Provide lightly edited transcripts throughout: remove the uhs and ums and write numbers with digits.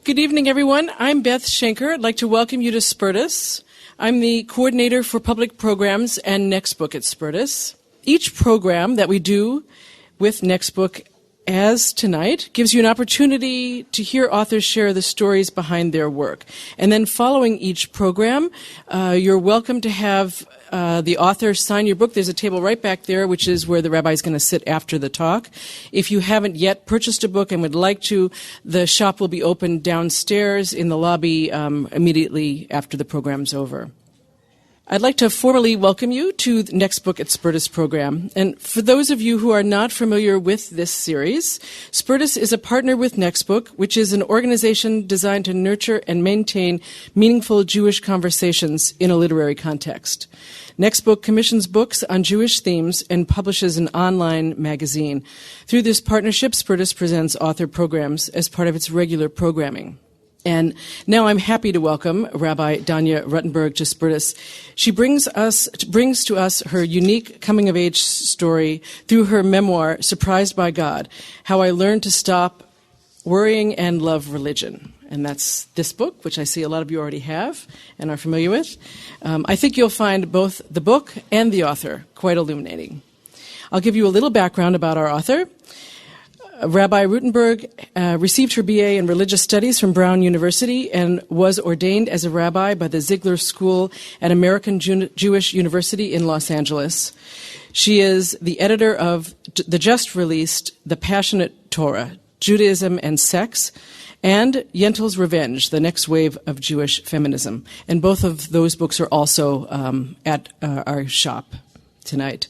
Good evening, everyone. I'm Beth Schenker. I'd like to welcome you to Spertus. I'm the coordinator for public programs and Next Book at Spertus. Each program that we do with Next Book, as tonight, gives you an opportunity to hear authors share the stories behind their work. And then following each program, you're welcome to have the author sign your book. There's a table right back there, which is where the rabbi is going to sit after the talk. If you haven't yet purchased a book and would like to, the shop will be open downstairs in the lobby immediately after the program's over. I'd like to formally welcome you to the Next Book at Spertus program. And for those of you who are not familiar with this series, Spertus is a partner with Next Book, which is an organization designed to nurture and maintain meaningful Jewish conversations in a literary context. Next Book commissions books on Jewish themes and publishes an online magazine. Through this partnership, Spertus presents author programs as part of its regular programming. And now I'm happy to welcome Rabbi Danya Ruttenberg to Spertus. She brings to us her unique coming-of-age story through her memoir, Surprised by God, How I Learned to Stop Worrying and Love Religion. And that's this book, which I see a lot of you already have and are familiar with. I think you'll find both the book and the author quite illuminating. I'll give you a little background about our author. Rabbi Ruttenberg received her BA in Religious Studies from Brown University and was ordained as a rabbi by the Ziegler School at American Jewish University in Los Angeles. She is the editor of the just-released The Passionate Torah, Judaism and Sex, and Yentl's Revenge, The Next Wave of Jewish Feminism. And both of those books are also at our shop tonight.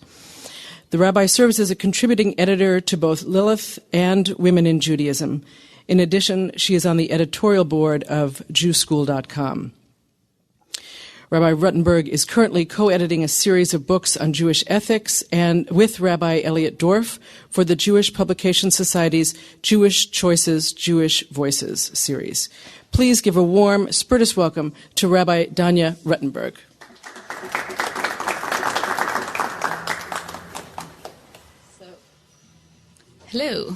The rabbi serves as a contributing editor to both Lilith and Women in Judaism. In addition, she is on the editorial board of JewSchool.com. Rabbi Ruttenberg is currently co-editing a series of books on Jewish ethics and with Rabbi Elliot Dorff for the Jewish Publication Society's Jewish Choices, Jewish Voices series. Please give a warm Spertus welcome to Rabbi Danya Ruttenberg. Hello.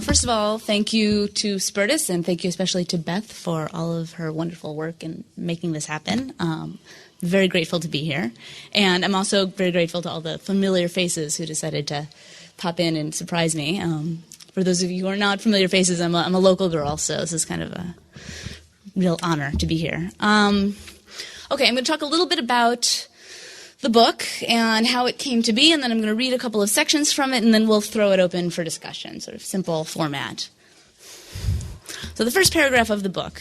First of all, thank you to Spertus, and thank you especially to Beth for all of her wonderful work in making this happen. Very grateful to be here. And I'm also very grateful to all the familiar faces who decided to pop in and surprise me. For those of you who are not familiar faces, I'm a local girl, so this is kind of a real honor to be here. Okay, I'm going to talk a little bit about the book and how it came to be, and then I'm going to read a couple of sections from it, and then we'll throw it open for discussion, sort of simple format. So the first paragraph of the book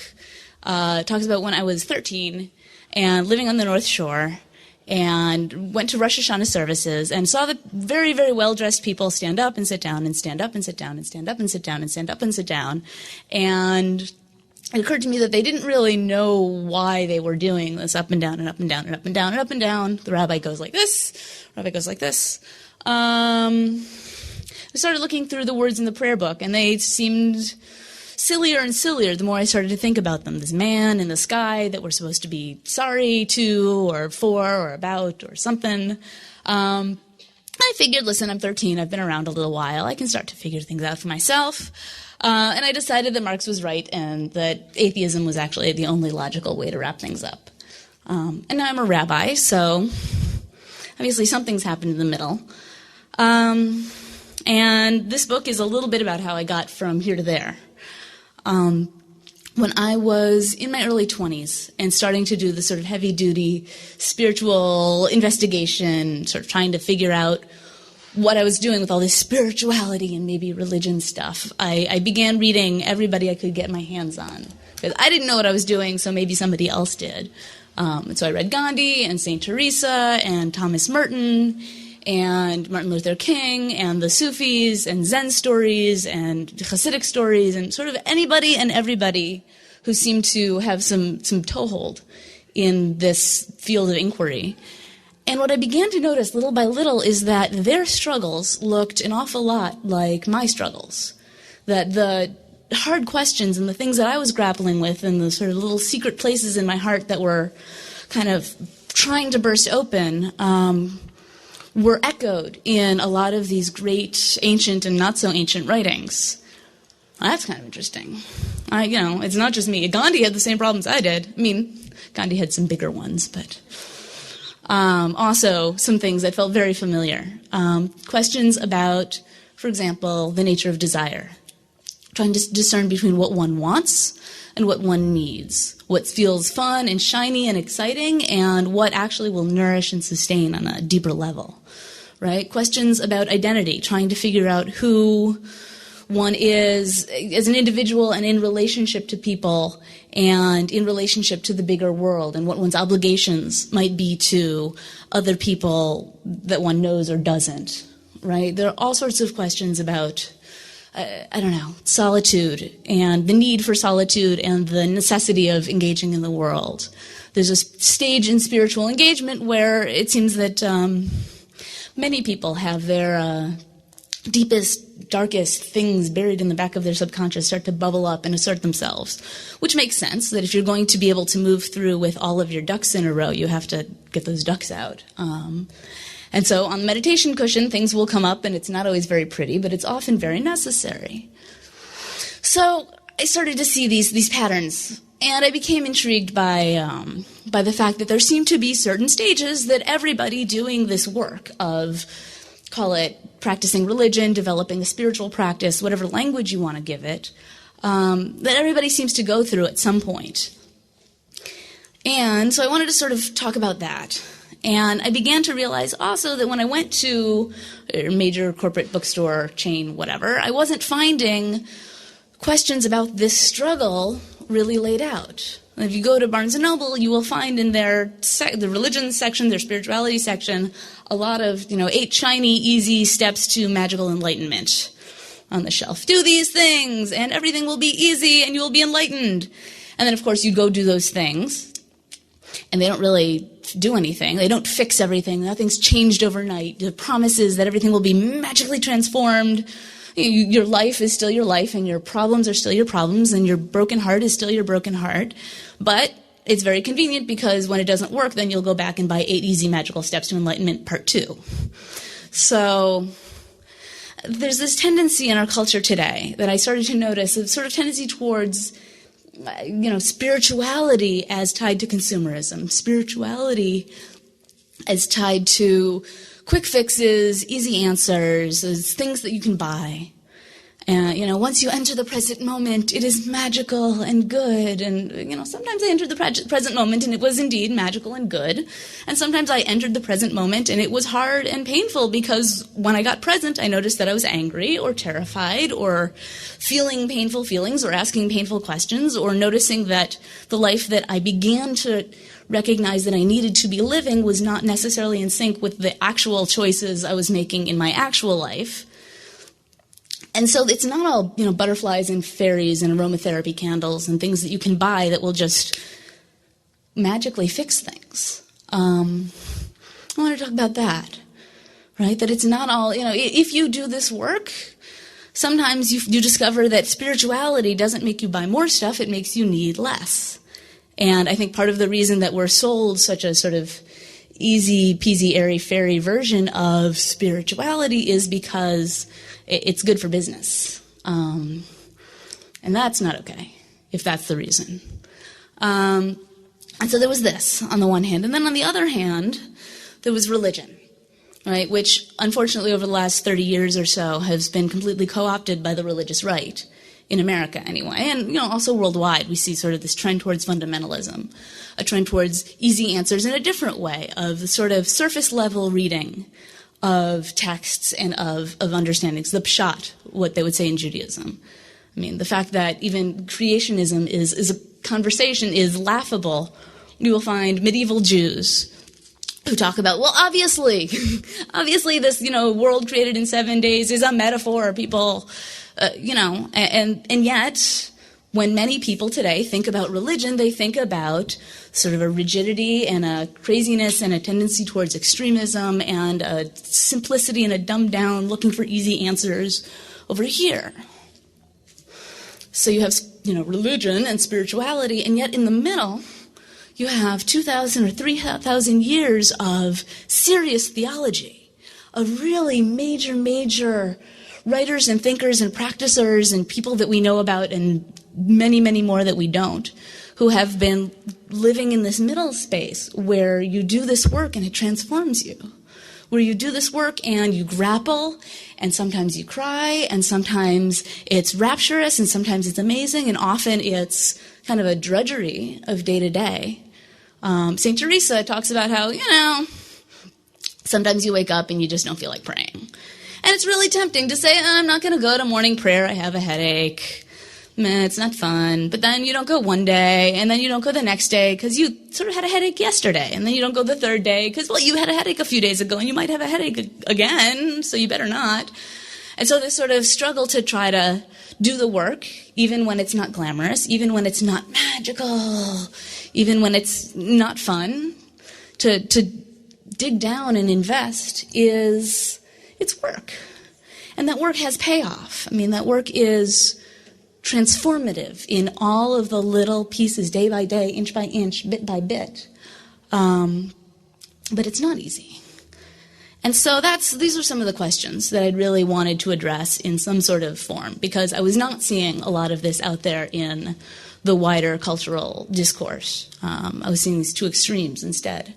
talks about when I was 13 and living on the North Shore and went to Rosh Hashanah services and saw the very, very well-dressed people stand up and sit down and stand up and sit down and stand up and sit down and stand up and sit down. And it occurred to me that they didn't really know why they were doing this up and down and up and down and up and down and up and down. The rabbi goes like this. The rabbi goes like this. I started looking through the words in the prayer book, and they seemed sillier and sillier the more I started to think about them. This man in the sky that we're supposed to be sorry to or for or about or something. I figured, listen, I'm 13. I've been around a little while. I can start to figure things out for myself. And I decided that Marx was right and that atheism was actually the only logical way to wrap things up. And now I'm a rabbi, so obviously something's happened in the middle. And this book is a little bit about how I got from here to there. When I was in my early 20s and starting to do the sort of heavy-duty spiritual investigation, sort of trying to figure out what I was doing with all this spirituality and maybe religion stuff, I began reading everybody I could get my hands on. Because I didn't know what I was doing, so maybe somebody else did. And so I read Gandhi and St. Teresa and Thomas Merton and Martin Luther King and the Sufis and Zen stories and Hasidic stories and sort of anybody and everybody who seemed to have some toehold in this field of inquiry. And what I began to notice little by little is that their struggles looked an awful lot like my struggles. That the hard questions and the things that I was grappling with and the sort of little secret places in my heart that were kind of trying to burst open were echoed in a lot of these great ancient and not so ancient writings. Well, that's kind of interesting. It's not just me. Gandhi had the same problems I did. I mean, Gandhi had some bigger ones, but also some things that felt very familiar. Questions about, for example, the nature of desire. Trying to discern between what one wants and what one needs. What feels fun and shiny and exciting, and what actually will nourish and sustain on a deeper level, right? Questions about identity, trying to figure out who one is as an individual and in relationship to people and in relationship to the bigger world, and what one's obligations might be to other people that one knows or doesn't, right? There are all sorts of questions about solitude and the need for solitude and the necessity of engaging in the world. There's a stage in spiritual engagement where it seems that many people have their deepest, darkest things buried in the back of their subconscious start to bubble up and assert themselves, which makes sense that if you're going to be able to move through with all of your ducks in a row, you have to get those ducks out. And so on the meditation cushion, things will come up, and it's not always very pretty, but it's often very necessary. So I started to see these patterns, and I became intrigued by the fact that there seemed to be certain stages that everybody doing this work of, call it practicing religion, developing a spiritual practice, whatever language you want to give it, that everybody seems to go through at some point. And so I wanted to sort of talk about that. And I began to realize also that when I went to a major corporate bookstore chain, whatever, I wasn't finding questions about this struggle really laid out. If you go to Barnes & Noble, you will find in their the religion section, their spirituality section, a lot of 8 shiny, easy steps to magical enlightenment on the shelf. Do these things, and everything will be easy, and you will be enlightened. And then, of course, you go do those things, and they don't really do anything. They don't fix everything. Nothing's changed overnight. The promise is that everything will be magically transformed. Your life is still your life, and your problems are still your problems, and your broken heart is still your broken heart. But it's very convenient because when it doesn't work, then you'll go back and buy 8 Easy Magical Steps to Enlightenment Part 2. So there's this tendency in our culture today that I started to notice, a sort of tendency towards spirituality as tied to consumerism, spirituality as tied to quick fixes, easy answers, as things that you can buy. And, once you enter the present moment, it is magical and good. And, sometimes I entered the present moment and it was indeed magical and good. And sometimes I entered the present moment and it was hard and painful because when I got present, I noticed that I was angry or terrified or feeling painful feelings or asking painful questions or noticing that the life that I began to recognize that I needed to be living was not necessarily in sync with the actual choices I was making in my actual life. And so it's not all, butterflies and fairies and aromatherapy candles and things that you can buy that will just magically fix things. I want to talk about that, right? That it's not all, if you do this work, sometimes you discover that spirituality doesn't make you buy more stuff, it makes you need less. And I think part of the reason that we're sold such a sort of easy peasy, airy-fairy version of spirituality is because it's good for business. And that's not okay, if that's the reason. And so there was this, on the one hand. And then on the other hand, there was religion, right, which unfortunately over the last 30 years or so has been completely co-opted by the religious right, in America anyway. And, also worldwide, we see sort of this trend towards fundamentalism, a trend towards easy answers in a different way, of the sort of surface-level reading of texts and of understandings, the pshat, what they would say in Judaism. I mean, the fact that even creationism is a conversation is laughable. You will find medieval Jews who talk about, well, obviously this, world created in 7 days is a metaphor. People, and yet, when many people today think about religion, they think about sort of a rigidity and a craziness and a tendency towards extremism and a simplicity and a dumbed down, looking for easy answers over here. So you have, religion and spirituality, and yet in the middle, you have 2,000 or 3,000 years of serious theology, of really major writers and thinkers and practicers and people that we know about and many, many more that we don't, who have been living in this middle space where you do this work and it transforms you, where you do this work and you grapple, and sometimes you cry, and sometimes it's rapturous, and sometimes it's amazing, and often it's kind of a drudgery of day to day. St. Teresa talks about how, sometimes you wake up and you just don't feel like praying. And it's really tempting to say, I'm not going to go to morning prayer, I have a headache. Meh, it's not fun. But then you don't go one day, and then you don't go the next day because you sort of had a headache yesterday. And then you don't go the third day because, well, you had a headache a few days ago, and you might have a headache again, so you better not. And so this sort of struggle to try to do the work, even when it's not glamorous, even when it's not magical, even when it's not fun, to dig down and invest it's work. And that work has payoff. I mean, that work is transformative in all of the little pieces, day by day, inch by inch, bit by bit. But it's not easy. And so these are some of the questions that I'd really wanted to address in some sort of form, because I was not seeing a lot of this out there in the wider cultural discourse. I was seeing these two extremes instead.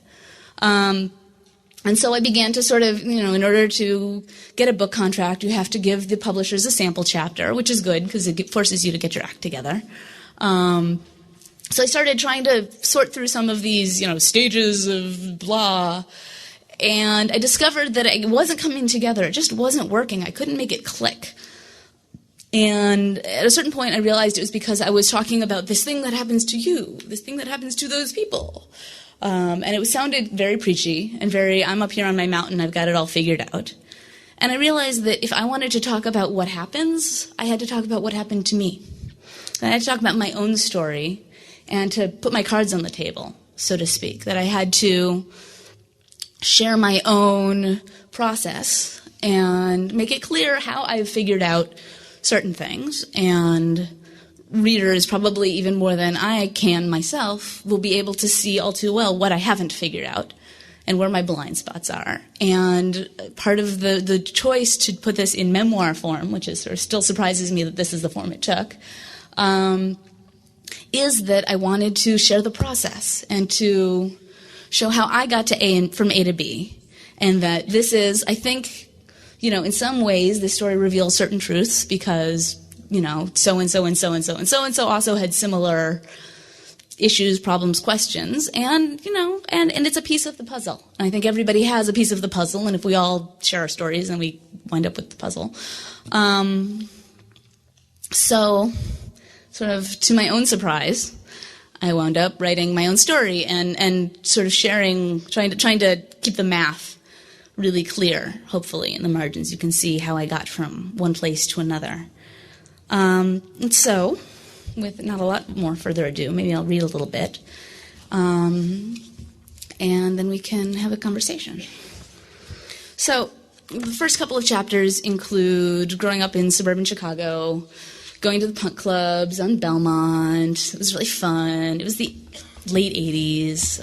And so I began to sort of, in order to get a book contract, you have to give the publishers a sample chapter, which is good because it forces you to get your act together. So I started trying to sort through some of these, stages of blah, and I discovered that it wasn't coming together. It just wasn't working. I couldn't make it click. And at a certain point, I realized it was because I was talking about this thing that happens to you, this thing that happens to those people. And it sounded very preachy and very, I'm up here on my mountain, I've got it all figured out. And I realized that if I wanted to talk about what happens, I had to talk about what happened to me. And I had to talk about my own story and to put my cards on the table, so to speak, that I had to share my own process and make it clear how I've figured out certain things, and readers, probably even more than I can myself, will be able to see all too well what I haven't figured out and where my blind spots are. And part of the choice to put this in memoir form, which is sort of still surprises me that this is the form it took, is that I wanted to share the process and to show how I got to from A to B. And that this is, I think, in some ways, this story reveals certain truths because so-and-so and so-and-so and so-and-so also had similar issues, problems, questions, and it's a piece of the puzzle. And I think everybody has a piece of the puzzle, and if we all share our stories, then we wind up with the puzzle. So, sort of to my own surprise, I wound up writing my own story and sort of sharing, trying to keep the math really clear, hopefully, in the margins. You can see how I got from one place to another. And so, with not a lot more further ado, maybe I'll read a little bit, and then we can have a conversation. So, the first couple of chapters include growing up in suburban Chicago, going to the punk clubs on Belmont. It was really fun. It was the late 80s.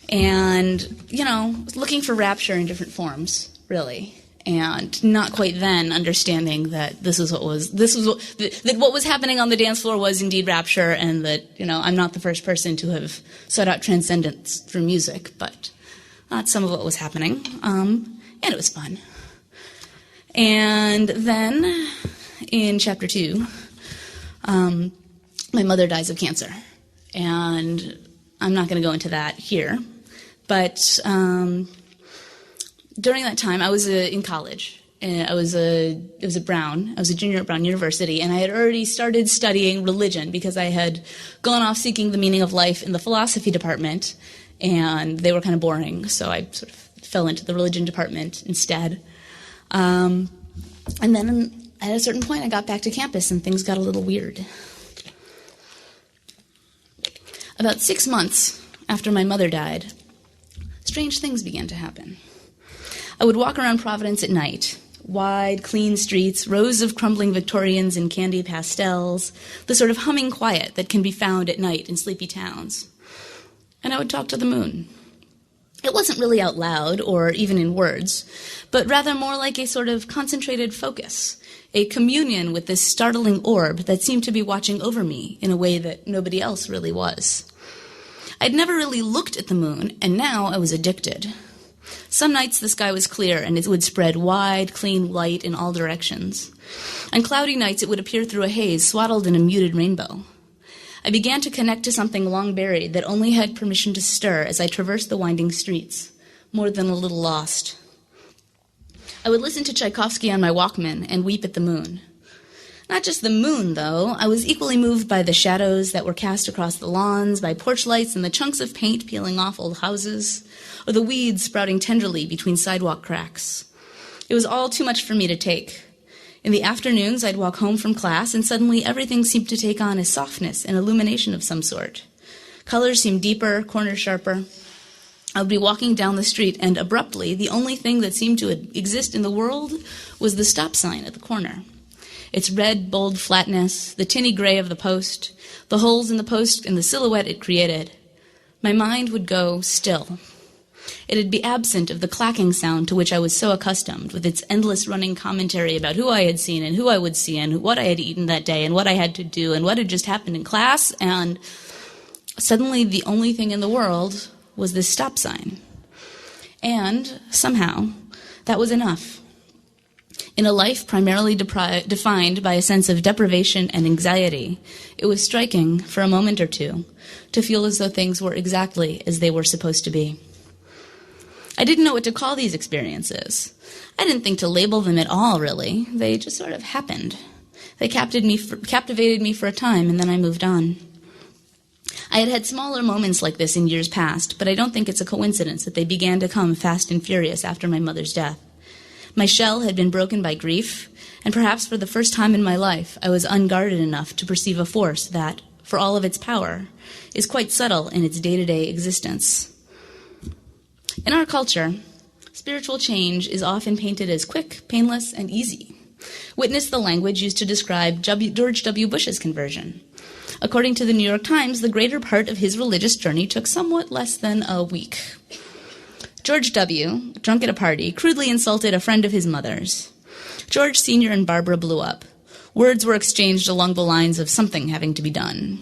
And, looking for rapture in different forms, really. And not quite then understanding that that what was happening on the dance floor was indeed rapture, and that, I'm not the first person to have sought out transcendence through music, but that's some of what was happening. And it was fun. And then, in chapter 2, my mother dies of cancer. And I'm not going to go into that here, but during that time, I was in college. I was a junior at Brown University, and I had already started studying religion because I had gone off seeking the meaning of life in the philosophy department, and they were kind of boring, so I sort of fell into the religion department instead. And then at a certain point, I got back to campus, and things got a little weird. About 6 months after my mother died, strange things began to happen. I would walk around Providence at night. Wide, clean streets, rows of crumbling Victorians in candy pastels, the sort of humming quiet that can be found at night in sleepy towns. And I would talk to the moon. It wasn't really out loud or even in words, but rather more like a sort of concentrated focus, a communion with this startling orb that seemed to be watching over me in a way that nobody else really was. I'd never really looked at the moon, and now I was addicted. Some nights the sky was clear, and it would spread wide, clean light in all directions. On cloudy nights it would appear through a haze swaddled in a muted rainbow. I began to connect to something long buried that only had permission to stir as I traversed the winding streets, more than a little lost. I would listen to Tchaikovsky on my Walkman and weep at the moon. Not just the moon, though. I was equally moved by the shadows that were cast across the lawns, by porch lights and the chunks of paint peeling off old houses, or the weeds sprouting tenderly between sidewalk cracks. It was all too much for me to take. In the afternoons, I'd walk home from class, and suddenly everything seemed to take on a softness and illumination of some sort. Colors seemed deeper, corners sharper. I would be walking down the street, and abruptly, the only thing that seemed to exist in the world was the stop sign at the corner. Its red, bold flatness, the tinny gray of the post, the holes in the post and the silhouette it created. My mind would go still. It'd be absent of the clacking sound to which I was so accustomed, with its endless running commentary about who I had seen and who I would see and what I had eaten that day and what I had to do and what had just happened in class, and suddenly the only thing in the world was this stop sign. And somehow, that was enough. In a life primarily defined by a sense of deprivation and anxiety, it was striking, for a moment or two, to feel as though things were exactly as they were supposed to be. I didn't know what to call these experiences. I didn't think to label them at all, really. They just sort of happened. They captivated me for a time, and then I moved on. I had had smaller moments like this in years past, but I don't think it's a coincidence that they began to come fast and furious after my mother's death. My shell had been broken by grief, and perhaps for the first time in my life, I was unguarded enough to perceive a force that, for all of its power, is quite subtle in its day-to-day existence. In our culture, spiritual change is often painted as quick, painless, and easy. Witness the language used to describe George W. Bush's conversion. According to the New York Times, the greater part of his religious journey took somewhat less than a week. George W., drunk at a party, crudely insulted a friend of his mother's. George Sr. and Barbara blew up. Words were exchanged along the lines of something having to be done.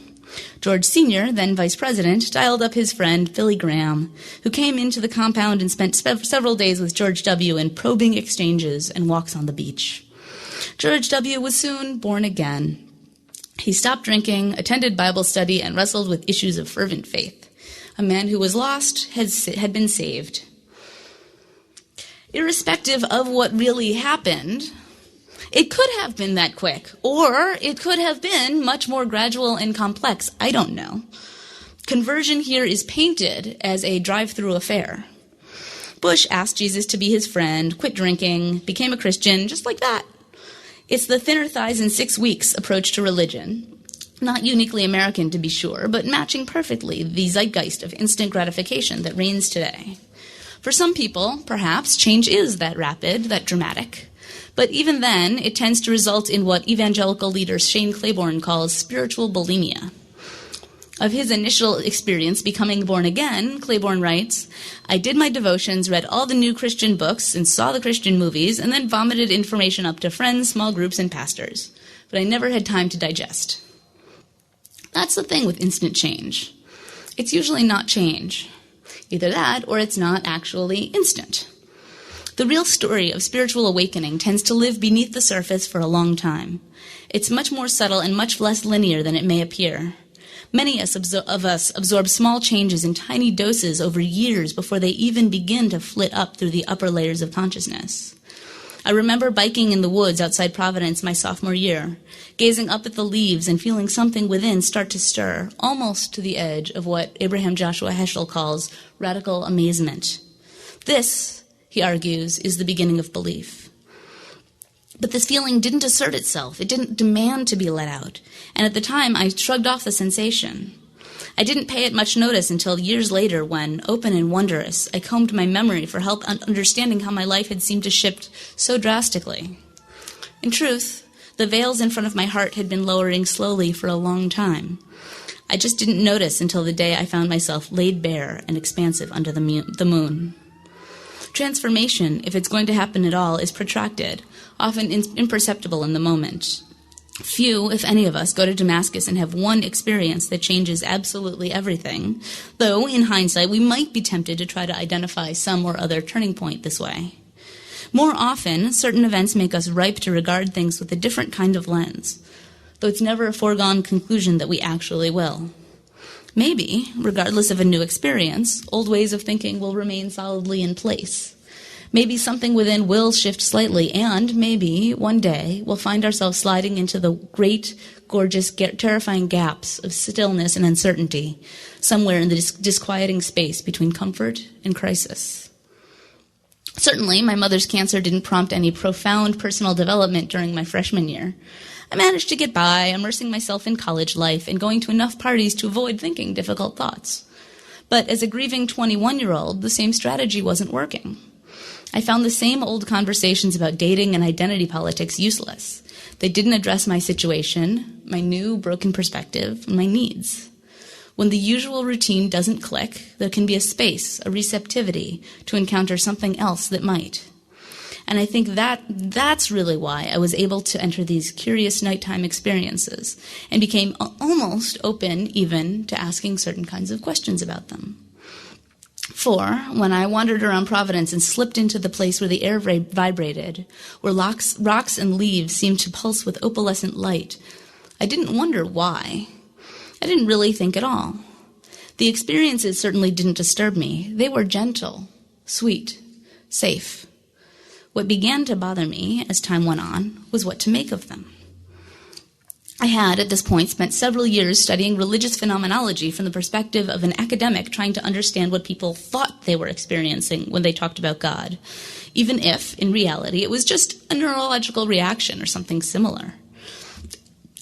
George Sr., then vice president, dialed up his friend, Billy Graham, who came into the compound and spent several days with George W. in probing exchanges and walks on the beach. George W. was soon born again. He stopped drinking, attended Bible study, and wrestled with issues of fervent faith. A man who was lost had been saved. Irrespective of what really happened, it could have been that quick, or it could have been much more gradual and complex. I don't know. Conversion here is painted as a drive-through affair. Bush asked Jesus to be his friend, quit drinking, became a Christian, just like that. It's the thinner thighs in 6 weeks approach to religion. Not uniquely American, to be sure, but matching perfectly the zeitgeist of instant gratification that reigns today. For some people, perhaps, change is that rapid, that dramatic. But even then, it tends to result in what evangelical leader Shane Claiborne calls spiritual bulimia. Of his initial experience becoming born again, Claiborne writes, "I did my devotions, read all the new Christian books, and saw the Christian movies, and then vomited information up to friends, small groups, and pastors. But I never had time to digest." That's the thing with instant change. It's usually not change. Either that, or it's not actually instant. The real story of spiritual awakening tends to live beneath the surface for a long time. It's much more subtle and much less linear than it may appear. Many of us absorb small changes in tiny doses over years before they even begin to flit up through the upper layers of consciousness. I remember biking in the woods outside Providence my sophomore year, gazing up at the leaves and feeling something within start to stir, almost to the edge of what Abraham Joshua Heschel calls radical amazement. This, he argues, is the beginning of belief. But this feeling didn't assert itself. It didn't demand to be let out. And at the time, I shrugged off the sensation. I didn't pay it much notice until years later when, open and wondrous, I combed my memory for help understanding how my life had seemed to shift so drastically. In truth, the veils in front of my heart had been lowering slowly for a long time. I just didn't notice until the day I found myself laid bare and expansive under the moon. Transformation, if it's going to happen at all, is protracted, often imperceptible in the moment. Few, if any of us, go to Damascus and have one experience that changes absolutely everything, though, in hindsight, we might be tempted to try to identify some or other turning point this way. More often, certain events make us ripe to regard things with a different kind of lens, though it's never a foregone conclusion that we actually will. Maybe, regardless of a new experience, old ways of thinking will remain solidly in place. Maybe something within will shift slightly, and maybe, one day, we'll find ourselves sliding into the great, gorgeous, terrifying gaps of stillness and uncertainty, somewhere in the disquieting space between comfort and crisis. Certainly, my mother's cancer didn't prompt any profound personal development during my freshman year. I managed to get by, immersing myself in college life and going to enough parties to avoid thinking difficult thoughts. But as a grieving 21-year-old, the same strategy wasn't working. I found the same old conversations about dating and identity politics useless. They didn't address my situation, my new broken perspective, and my needs. When the usual routine doesn't click, there can be a space, a receptivity, to encounter something else that might. And I think that's really why I was able to enter these curious nighttime experiences and became almost open even to asking certain kinds of questions about them. For when I wandered around Providence and slipped into the place where the air vibrated, where rocks and leaves seemed to pulse with opalescent light, I didn't wonder why. I didn't really think at all. The experiences certainly didn't disturb me. They were gentle, sweet, safe. What began to bother me as time went on was what to make of them. I had, at this point, spent several years studying religious phenomenology from the perspective of an academic trying to understand what people thought they were experiencing when they talked about God, even if, in reality, it was just a neurological reaction or something similar.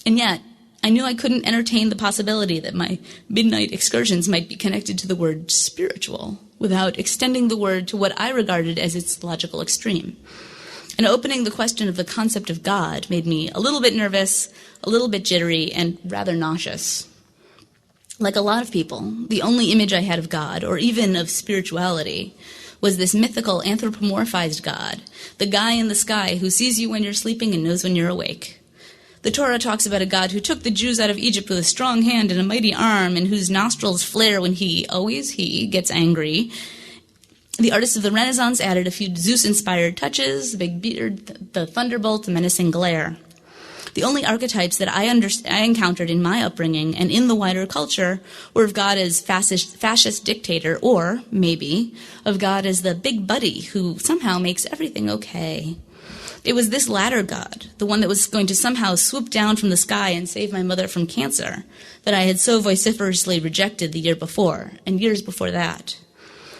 And yet, I knew I couldn't entertain the possibility that my midnight excursions might be connected to the word spiritual without extending the word to what I regarded as its logical extreme. And opening the question of the concept of God made me a little bit nervous, a little bit jittery, and rather nauseous. Like a lot of people, the only image I had of God, or even of spirituality, was this mythical anthropomorphized God, the guy in the sky who sees you when you're sleeping and knows when you're awake. The Torah talks about a God who took the Jews out of Egypt with a strong hand and a mighty arm, and whose nostrils flare when he, always he, gets angry. The artists of the Renaissance added a few Zeus-inspired touches, the big beard, the thunderbolt, the menacing glare. The only archetypes that I encountered in my upbringing and in the wider culture were of God as fascist dictator, or, maybe, of God as the big buddy who somehow makes everything okay. It was this latter God, the one that was going to somehow swoop down from the sky and save my mother from cancer, that I had so vociferously rejected the year before, and years before that.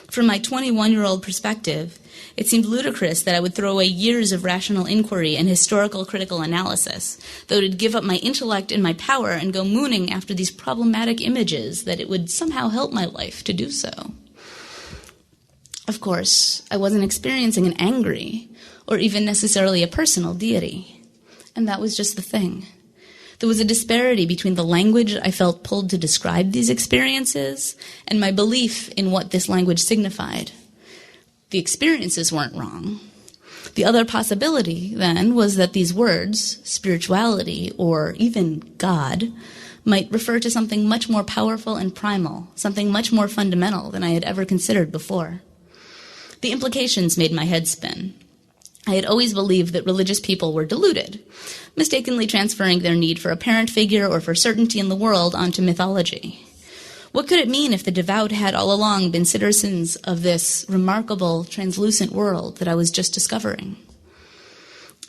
From my 21-year-old perspective, it seemed ludicrous that I would throw away years of rational inquiry and historical critical analysis, that it would give up my intellect and my power and go mooning after these problematic images, that it would somehow help my life to do so. Of course, I wasn't experiencing an angry or even necessarily a personal deity. And that was just the thing. There was a disparity between the language I felt pulled to describe these experiences and my belief in what this language signified. The experiences weren't wrong. The other possibility, then, was that these words, spirituality or even God, might refer to something much more powerful and primal, something much more fundamental than I had ever considered before. The implications made my head spin. I had always believed that religious people were deluded, mistakenly transferring their need for a parent figure or for certainty in the world onto mythology. What could it mean if the devout had all along been citizens of this remarkable, translucent world that I was just discovering?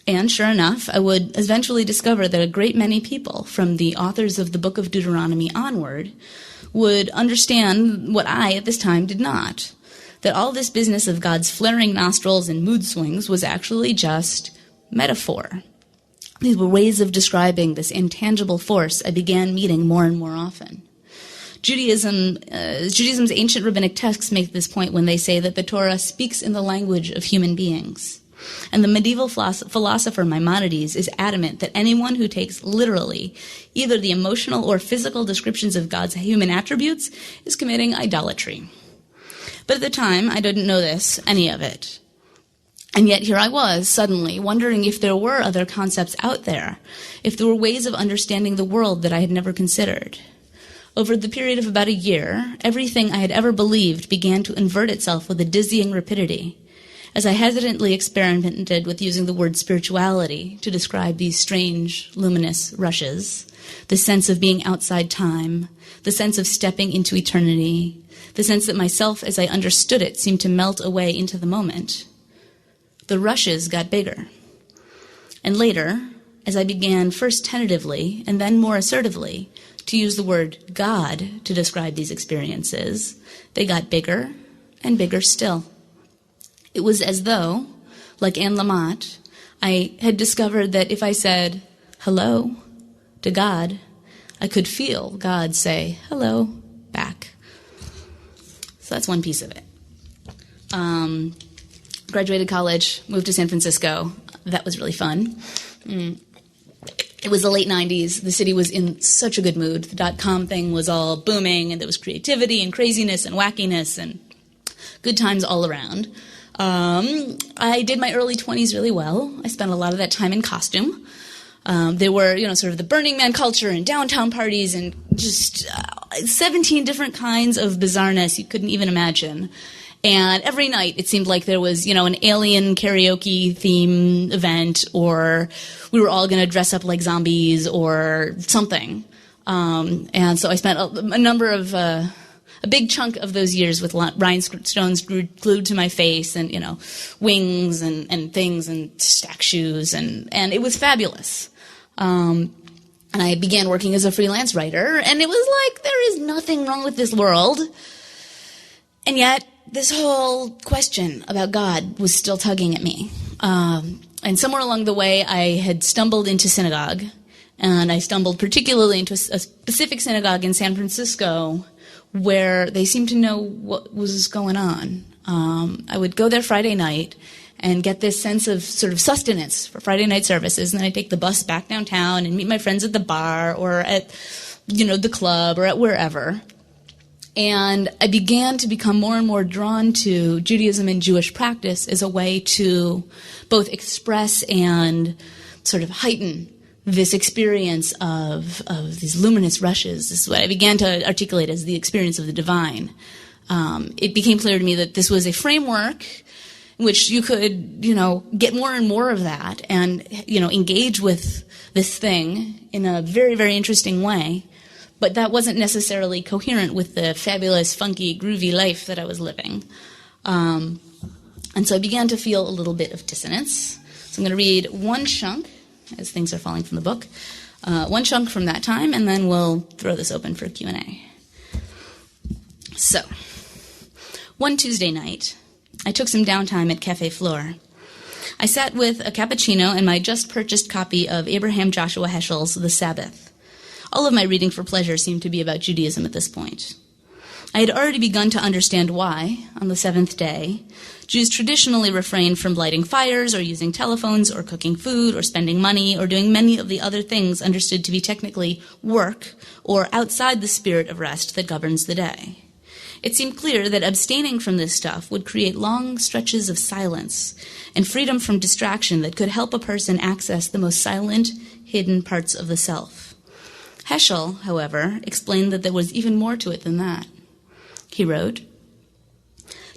And sure enough, I would eventually discover that a great many people, from the authors of the Book of Deuteronomy onward, would understand what I, at this time, did not. That all this business of God's flaring nostrils and mood swings was actually just metaphor. These were ways of describing this intangible force I began meeting more and more often. Judaism's ancient rabbinic texts make this point when they say that the Torah speaks in the language of human beings. And the medieval philosopher Maimonides is adamant that anyone who takes literally either the emotional or physical descriptions of God's human attributes is committing idolatry. But at the time, I didn't know any of it. And yet here I was, suddenly, wondering if there were other concepts out there, if there were ways of understanding the world that I had never considered. Over the period of about a year, everything I had ever believed began to invert itself with a dizzying rapidity, as I hesitantly experimented with using the word spirituality to describe these strange, luminous rushes, the sense of being outside time, the sense of stepping into eternity, the sense that myself as I understood it seemed to melt away into the moment. The rushes got bigger. And later, as I began first tentatively and then more assertively to use the word God to describe these experiences, they got bigger and bigger still. It was as though, like Anne Lamott, I had discovered that if I said hello to God, I could feel God say hello back. So that's one piece of it. Graduated college, moved to San Francisco. That was really fun. It was the late 90s. The city was in such a good mood. The dot-com thing was all booming, and there was creativity and craziness and wackiness and good times all around. I did my early 20s really well. I spent a lot of that time in costume. There were, sort of the Burning Man culture and downtown parties and just 17 different kinds of bizarreness you couldn't even imagine. And every night it seemed like there was, an alien karaoke theme event, or we were all going to dress up like zombies or something. And so I spent a big chunk of those years with rhinestones glued to my face and, wings and things and stack shoes. And it was fabulous. And I began working as a freelance writer, and it was like, there is nothing wrong with this world. And yet, this whole question about God was still tugging at me. And somewhere along the way, I had stumbled into synagogue, and I stumbled particularly into a specific synagogue in San Francisco where they seemed to know what was going on. I would go there Friday night and get this sense of sort of sustenance for Friday night services, and then I'd take the bus back downtown and meet my friends at the bar or at, the club or at wherever. And I began to become more and more drawn to Judaism and Jewish practice as a way to both express and sort of heighten this experience of these luminous rushes. This is what I began to articulate as the experience of the divine. It became clear to me that this was a framework in which you could, get more and more of that and, engage with this thing in a very, very interesting way. But that wasn't necessarily coherent with the fabulous, funky, groovy life that I was living. And so I began to feel a little bit of dissonance. So I'm going to read one chunk, as things are falling from the book, one chunk from that time, and then we'll throw this open for Q&A. So, one Tuesday night, I took some downtime at Café Flore. I sat with a cappuccino and my just-purchased copy of Abraham Joshua Heschel's The Sabbath. All of my reading for pleasure seemed to be about Judaism at this point. I had already begun to understand why, on the seventh day, Jews traditionally refrained from lighting fires or using telephones or cooking food or spending money or doing many of the other things understood to be technically work or outside the spirit of rest that governs the day. It seemed clear that abstaining from this stuff would create long stretches of silence and freedom from distraction that could help a person access the most silent, hidden parts of the self. Heschel, however, explained that there was even more to it than that. He wrote,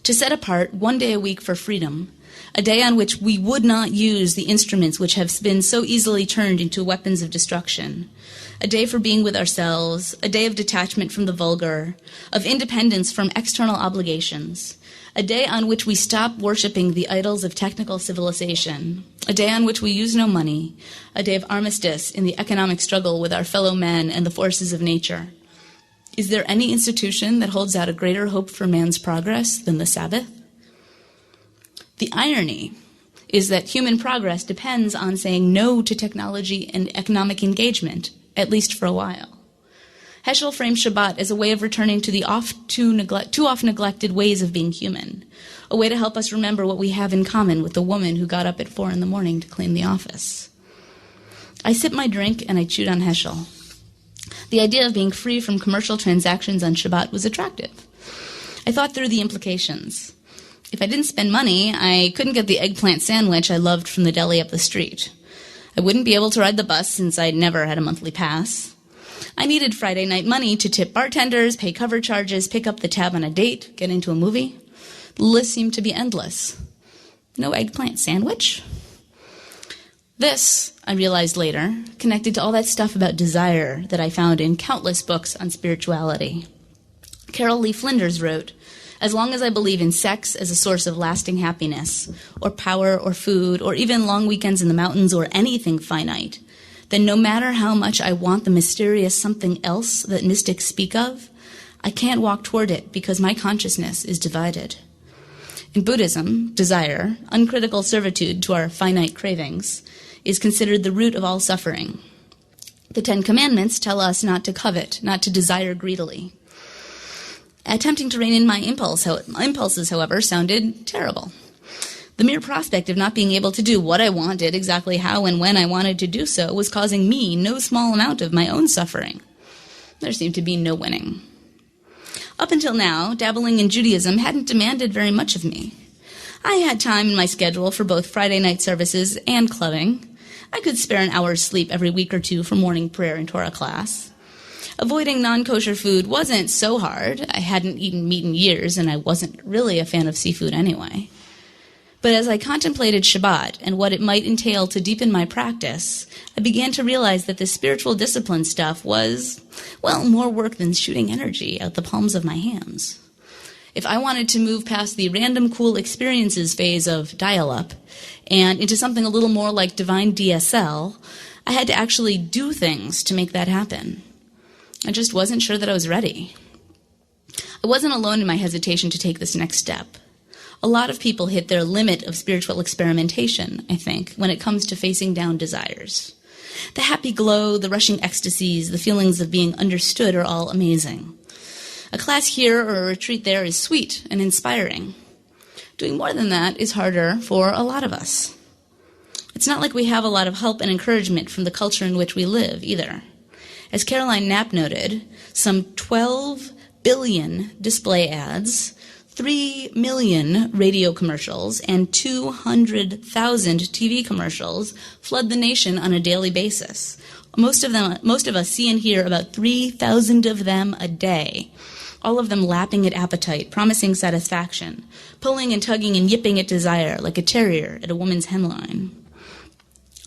"To set apart one day a week for freedom, a day on which we would not use the instruments which have been so easily turned into weapons of destruction, a day for being with ourselves, a day of detachment from the vulgar, of independence from external obligations, a day on which we stop worshiping the idols of technical civilization, a day on which we use no money, a day of armistice in the economic struggle with our fellow men and the forces of nature. Is there any institution that holds out a greater hope for man's progress than the Sabbath? The irony is that human progress depends on saying no to technology and economic engagement, at least for a while. Heschel framed Shabbat as a way of returning to the too often neglected ways of being human, a way to help us remember what we have in common with the woman who got up at 4 a.m. to clean the office. I sipped my drink and I chewed on Heschel. The idea of being free from commercial transactions on Shabbat was attractive. I thought through the implications. If I didn't spend money, I couldn't get the eggplant sandwich I loved from the deli up the street. I wouldn't be able to ride the bus since I'd never had a monthly pass. I needed Friday night money to tip bartenders, pay cover charges, pick up the tab on a date, get into a movie. The list seemed to be endless. No eggplant sandwich? This, I realized later, connected to all that stuff about desire that I found in countless books on spirituality. Carol Lee Flinders wrote, "As long as I believe in sex as a source of lasting happiness, or power or food, or even long weekends in the mountains or anything finite, then no matter how much I want the mysterious something else that mystics speak of, I can't walk toward it because my consciousness is divided." In Buddhism, desire, uncritical servitude to our finite cravings, is considered the root of all suffering. The 10 Commandments tell us not to covet, not to desire greedily. Attempting to rein in my impulses, however, sounded terrible. The mere prospect of not being able to do what I wanted exactly how and when I wanted to do so was causing me no small amount of my own suffering. There seemed to be no winning. Up until now, dabbling in Judaism hadn't demanded very much of me. I had time in my schedule for both Friday night services and clubbing. I could spare an hour's sleep every week or two for morning prayer and Torah class. Avoiding non-kosher food wasn't so hard. I hadn't eaten meat in years, and I wasn't really a fan of seafood anyway. But as I contemplated Shabbat and what it might entail to deepen my practice, I began to realize that the spiritual discipline stuff was, well, more work than shooting energy out the palms of my hands. If I wanted to move past the random cool experiences phase of dial-up and into something a little more like divine DSL, I had to actually do things to make that happen. I just wasn't sure that I was ready. I wasn't alone in my hesitation to take this next step. A lot of people hit their limit of spiritual experimentation, I think, when it comes to facing down desires. The happy glow, the rushing ecstasies, the feelings of being understood are all amazing. A class here or a retreat there is sweet and inspiring. Doing more than that is harder for a lot of us. It's not like we have a lot of help and encouragement from the culture in which we live, either. As Caroline Knapp noted, some 12 billion display ads, 3 million radio commercials, and 200,000 TV commercials flood the nation on a daily basis. Most of us see and hear about 3,000 of them a day, all of them lapping at appetite, promising satisfaction, pulling and tugging and yipping at desire like a terrier at a woman's hemline.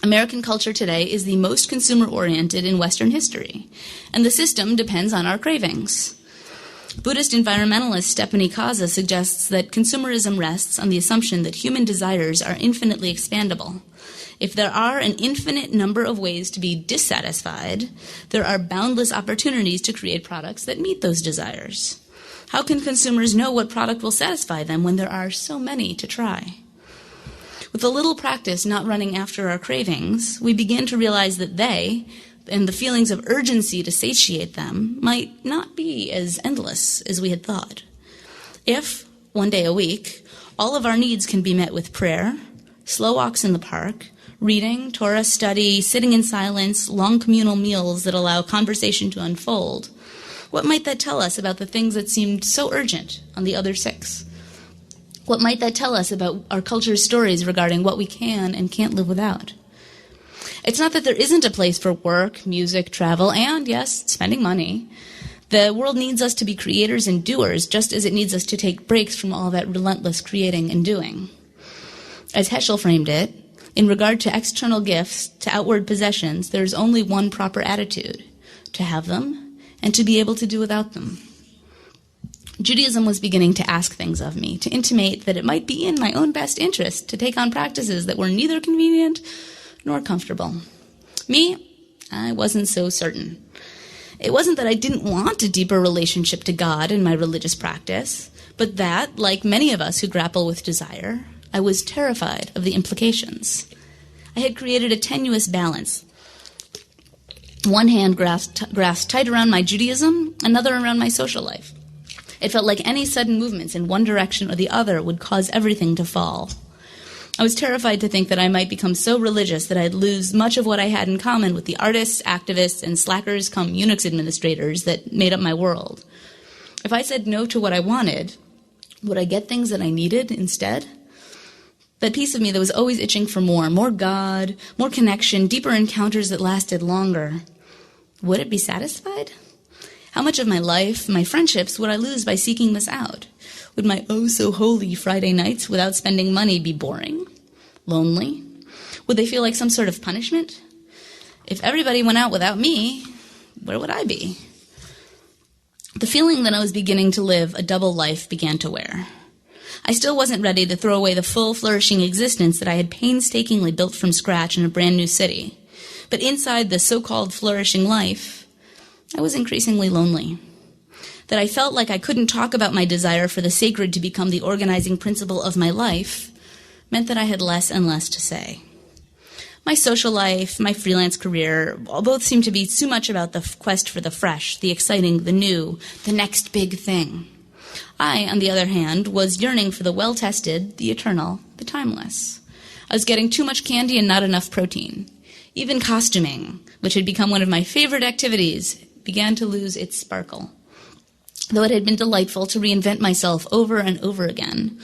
American culture today is the most consumer-oriented in Western history, and the system depends on our cravings. Buddhist environmentalist Stephanie Kaza suggests that consumerism rests on the assumption that human desires are infinitely expandable. If there are an infinite number of ways to be dissatisfied, there are boundless opportunities to create products that meet those desires. How can consumers know what product will satisfy them when there are so many to try? With a little practice not running after our cravings, we begin to realize that they, and the feelings of urgency to satiate them, might not be as endless as we had thought. If, one day a week, all of our needs can be met with prayer, slow walks in the park, reading, Torah study, sitting in silence, long communal meals that allow conversation to unfold, what might that tell us about the things that seemed so urgent on the other 6? What might that tell us about our culture's stories regarding what we can and can't live without? It's not that there isn't a place for work, music, travel, and, yes, spending money. The world needs us to be creators and doers, just as it needs us to take breaks from all that relentless creating and doing. As Heschel framed it, in regard to external gifts, to outward possessions, there is only one proper attitude: to have them and to be able to do without them. Judaism was beginning to ask things of me, to intimate that it might be in my own best interest to take on practices that were neither convenient nor comfortable. Me, I wasn't so certain. It wasn't that I didn't want a deeper relationship to God in my religious practice, but that, like many of us who grapple with desire, I was terrified of the implications. I had created a tenuous balance One hand grasped tight around my Judaism, another around my social life. It felt like any sudden movements in one direction or the other would cause everything to fall. I was terrified to think that I might become so religious that I'd lose much of what I had in common with the artists, activists, and slackers come Unix administrators that made up my world. If I said no to what I wanted, would I get things that I needed instead? That piece of me that was always itching for more God, more connection, deeper encounters that lasted longer. Would it be satisfied? How much of my life, my friendships, would I lose by seeking this out? Would my oh-so-holy Friday nights without spending money be boring? Lonely? Would they feel like some sort of punishment? If everybody went out without me, where would I be? The feeling that I was beginning to live a double life began to wear. I still wasn't ready to throw away the full, flourishing existence that I had painstakingly built from scratch in a brand new city. But inside the so-called flourishing life, I was increasingly lonely. That I felt like I couldn't talk about my desire for the sacred to become the organizing principle of my life meant that I had less and less to say. My social life, my freelance career, both seemed to be too much about the quest for the fresh, the exciting, the new, the next big thing. I, on the other hand, was yearning for the well-tested, the eternal, the timeless. I was getting too much candy and not enough protein. Even costuming, which had become one of my favorite activities, began to lose its sparkle. Though it had been delightful to reinvent myself over and over again,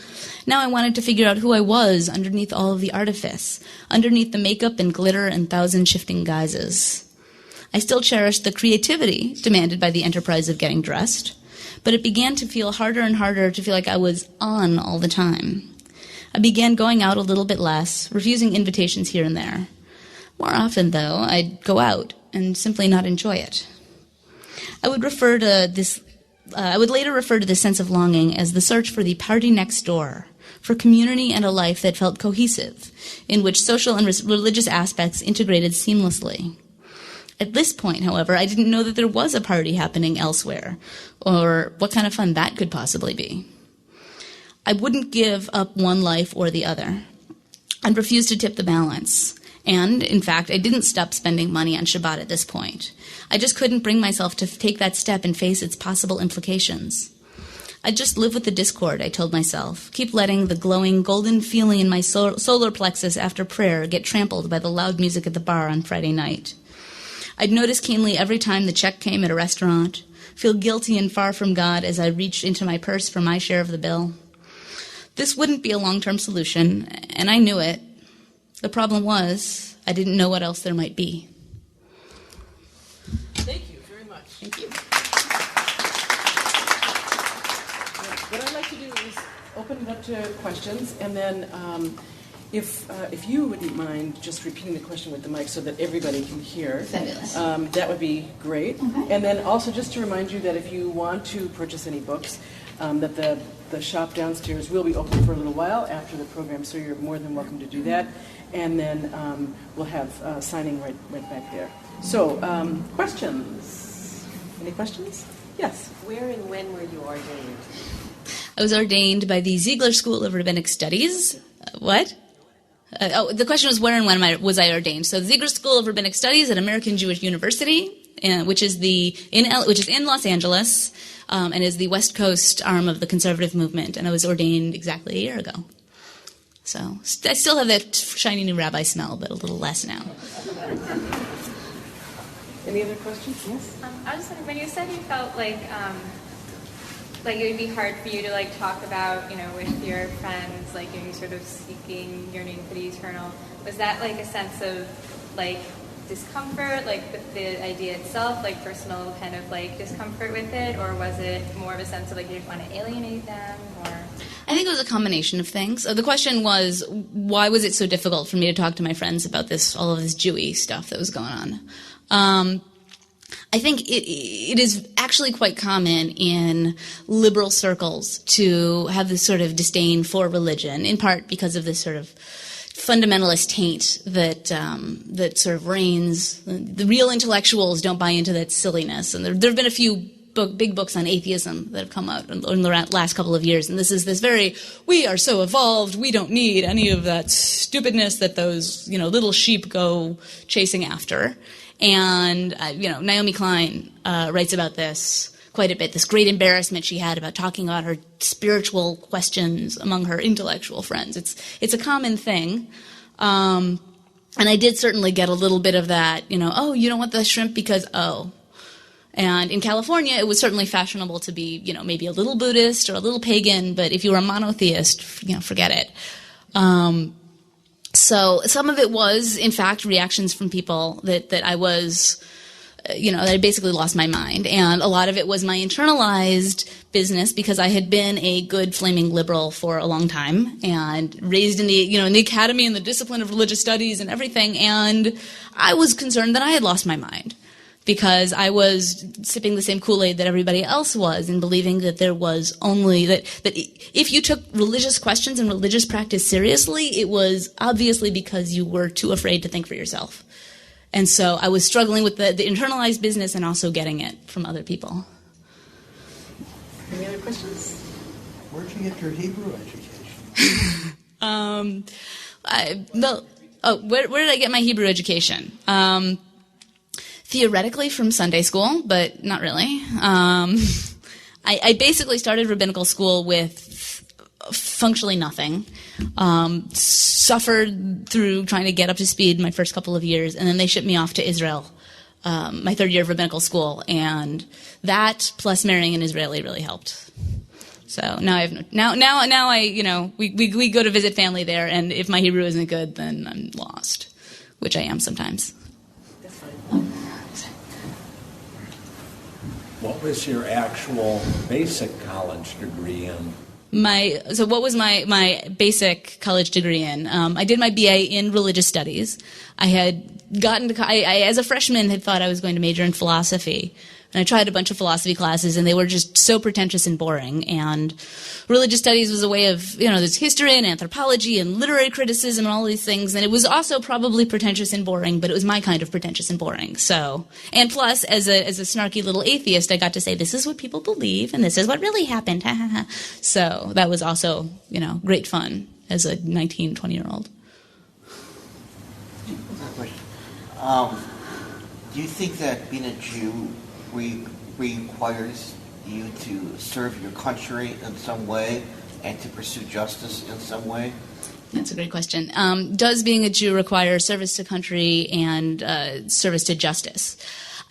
now I wanted to figure out who I was underneath all of the artifice, underneath the makeup and glitter and thousand shifting guises. I still cherished the creativity demanded by the enterprise of getting dressed, but it began to feel harder and harder to feel like I was on all the time. I began going out a little bit less, refusing invitations here and there. More often, though, I'd go out and simply not enjoy it. I would later refer to this sense of longing as the search for the party next door, for community and a life that felt cohesive, in which social and religious aspects integrated seamlessly. At this point, however, I didn't know that there was a party happening elsewhere, or what kind of fun that could possibly be. I wouldn't give up one life or the other. I'd refuse to tip the balance. And, in fact, I didn't stop spending money on Shabbat at this point. I just couldn't bring myself to take that step and face its possible implications. I'd just live with the discord, I told myself, keep letting the glowing golden feeling in my solar plexus after prayer get trampled by the loud music at the bar on Friday night. I'd notice keenly every time the check came at a restaurant, feel guilty and far from God as I reached into my purse for my share of the bill. This wouldn't be a long-term solution, and I knew it. The problem was, I didn't know what else there might be. Thank you very much. Thank you. What I'd like to do is open it up to questions, and then if you wouldn't mind just repeating the question with the mic so that everybody can hear, Fabulous. That would be great. Okay. And then also just to remind you that if you want to purchase any books, that the shop downstairs will be open for a little while after the program, so you're more than welcome to do that. And then we'll have signing right back there. So, questions? Any questions? Yes. Where and when were you ordained? I was ordained by the Ziegler School of Rabbinic Studies. What? The question was where and when was I ordained? So the Ziegler School of Rabbinic Studies at American Jewish University, which is in Los Angeles, and is the West Coast arm of the conservative movement. And I was ordained exactly a year ago. So I still have that shiny new rabbi smell, but a little less now. Any other questions? Yes. I was wondering, when you said you felt like it would be hard for you to talk about, with your friends, you sort of seeking, yearning for the eternal, was that a sense of discomfort, with the idea itself, personal kind of discomfort with it, or was it more of a sense of you didn't want to alienate them, or? I think it was a combination of things. The question was, why was it so difficult for me to talk to my friends about all of this Jewy stuff that was going on? I think it is actually quite common in liberal circles to have this sort of disdain for religion, in part because of this sort of fundamentalist taint that sort of reigns. The real intellectuals don't buy into that silliness, and there have been a few big books on atheism that have come out in the last couple of years, and this is this very, we are so evolved, we don't need any of that stupidness that those little sheep go chasing after. And, Naomi Klein writes about this quite a bit, this great embarrassment she had about talking about her spiritual questions among her intellectual friends. It's a common thing. And I did certainly get a little bit of that, oh, you don't want the shrimp because, oh. And in California, it was certainly fashionable to be, maybe a little Buddhist or a little pagan, but if you were a monotheist, forget it. So some of it was, in fact, reactions from people that I was, that I basically lost my mind. And a lot of it was my internalized business because I had been a good flaming liberal for a long time and raised in the, in the academy and the discipline of religious studies and everything. And I was concerned that I had lost my mind because I was sipping the same Kool-Aid that everybody else was and believing that there was only, that if you took religious questions and religious practice seriously, it was obviously because you were too afraid to think for yourself. And so I was struggling with the internalized business and also getting it from other people. Any other questions? Where'd you get your Hebrew education? Where did I get my Hebrew education? Theoretically from Sunday school, but not really. I basically started rabbinical school with functionally nothing. Suffered through trying to get up to speed my first couple of years, and then they shipped me off to Israel, my third year of rabbinical school, and that plus marrying an Israeli really helped. So now I have we go to visit family there, and if my Hebrew isn't good, then I'm lost, which I am sometimes. That's fine. What was your actual basic college degree in? What was my basic college degree in? I did my BA in religious studies. I had gotten to, I as a freshman had thought I was going to major in philosophy. And I tried a bunch of philosophy classes, and they were just so pretentious and boring. And religious studies was a way of, there's history and anthropology and literary criticism and all these things. And it was also probably pretentious and boring, but it was my kind of pretentious and boring. So, and plus, as a snarky little atheist, I got to say, this is what people believe, and this is what really happened. So that was also, great fun as a 19, 20-year-old. Do you think that being a Jew requires you to serve your country in some way and to pursue justice in some way? That's a great question. Does being a Jew require service to country and service to justice?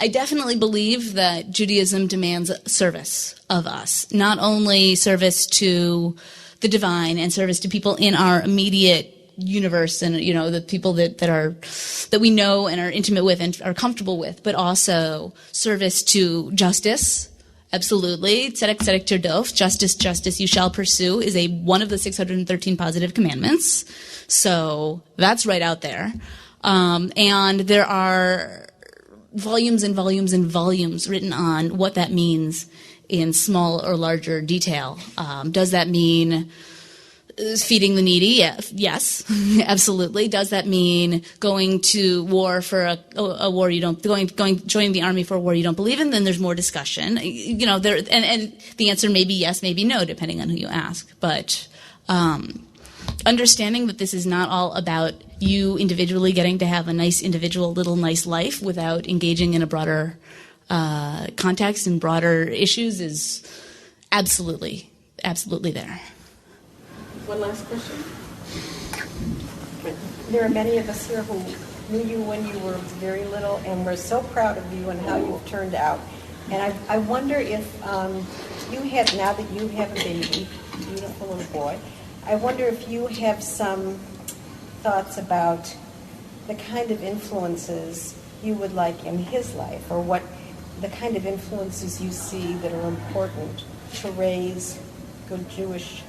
I definitely believe that Judaism demands service of us, not only service to the divine and service to people in our immediate universe and the people that we know and are intimate with and are comfortable with, but also service to justice. Absolutely. Tzedek, tzedek tirdof. Justice, justice you shall pursue is one of the 613 positive commandments. So that's right out there. And there are volumes and volumes and volumes written on what that means in small or larger detail. Does that mean feeding the needy? Yes, absolutely. Does that mean going to war for a war you don't, joining the army for a war you don't believe in? Then there's more discussion. There, and the answer may be yes, maybe no, depending on who you ask. But understanding that this is not all about you individually getting to have a nice individual little nice life without engaging in a broader context and broader issues is absolutely there. One last question. There are many of us here who knew you when you were very little, and we're so proud of you and how you've turned out. And I wonder if you have, now that you have a baby, beautiful little boy, I wonder if you have some thoughts about the kind of influences you would like in his life, or what the kind of influences you see that are important to raise good Jewish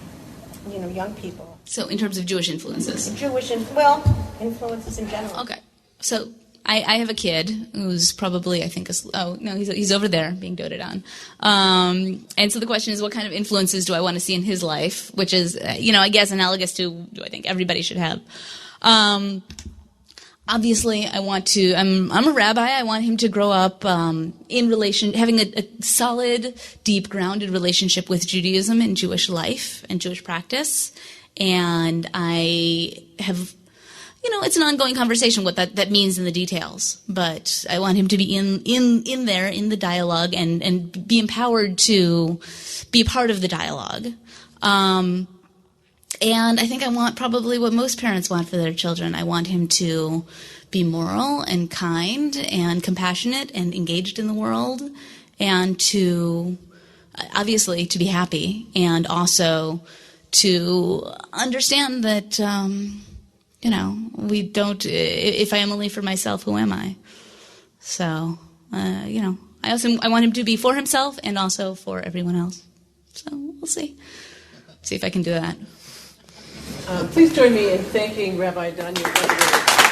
young people. So in terms of Jewish influences? Influences in general. Okay. So I have a kid who's probably, I think, he's over there being doted on. And so the question is, what kind of influences do I want to see in his life? Which is, I guess analogous to what I think everybody should have. Obviously, I'm a rabbi. I want him to grow up having a solid, deep, grounded relationship with Judaism and Jewish life and Jewish practice. And I have, it's an ongoing conversation what that means in the details. But I want him to be in there in the dialogue and be empowered to be part of the dialogue. And I think I want probably what most parents want for their children. I want him to be moral and kind and compassionate and engaged in the world, and to obviously to be happy, and also to understand that we don't. If I am only for myself, who am I? So I want him to be for himself and also for everyone else. So we'll see if I can do that. Please join me in thanking Rabbi Danya Ruttenberg.